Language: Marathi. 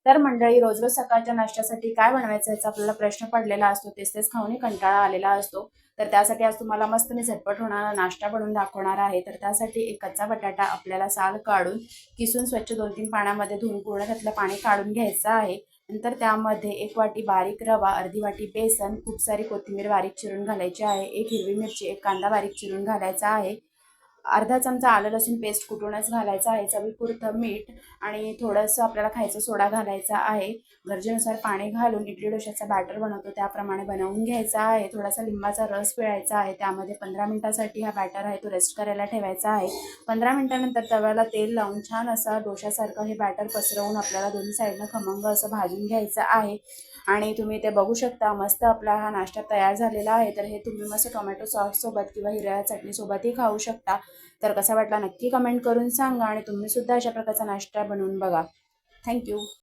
तर मंडळी, रोज रोज सकाळच्या नाश्त्यासाठी काय बनवायचं याचा आपल्याला प्रश्न पडलेला असतो. तेच तेच खाऊनही कंटाळा आलेला असतो. तर त्यासाठी आज तुम्हाला मस्त मी झटपट होणारा नाश्ता बनवून दाखवणार आहे. तर त्यासाठी एक कच्चा बटाटा आपल्याला साल काढून किसून स्वच्छ 2-3 पाण्यामध्ये धुवून पूर्ण त्यातलं पाणी काढून घ्यायचं आहे. नंतर त्यामध्ये 1 वाटी बारीक रवा, अर्धी वाटी बेसन, खूप सारी कोथिंबीर बारीक चिरून घालायची आहे, 1 हिरवी मिरची, 1 कांदा बारीक चिरून घालायचा आहे, अर्धा चमचा आलं लसूण पेस्ट कुटूनच घालायचा आहे, चवीपुरतं मीठ आणि थोडंसं आपल्याला खायचा सोडा घालायचा आहे. गरजेनुसार पाणी घालून इडली डोशाचा बॅटर बनवतो त्याप्रमाणे बनवून घ्यायचा आहे. थोडासा लिंबाचा रस पिळायचा आहे. त्यामध्ये 15 मिनिटासाठी हा बॅटर आहे तो रेस्ट करायला ठेवायचा आहे. 15 मिनिटानंतर तव्याला तेल लावून छान असा डोशासारखं हे बॅटर पसरवून आपल्याला दोन्ही साईडनं खमंग असं भाजून घ्यायचं आहे. आणि तुम्ही ते बघू शकता, मस्त आपला हा नाश्ता तयार झालेला आहे. तर हे तुम्ही मस्त टोमॅटो सॉससोबत किंवा हिरव्या चटणीसोबतही खाऊ शकता. तर कसा वाटला नक्की कमेंट करून सांगा आणि तुम्ही सुद्धा अशा प्रकारचा नाश्ता बनवून बघा. थँक्यू.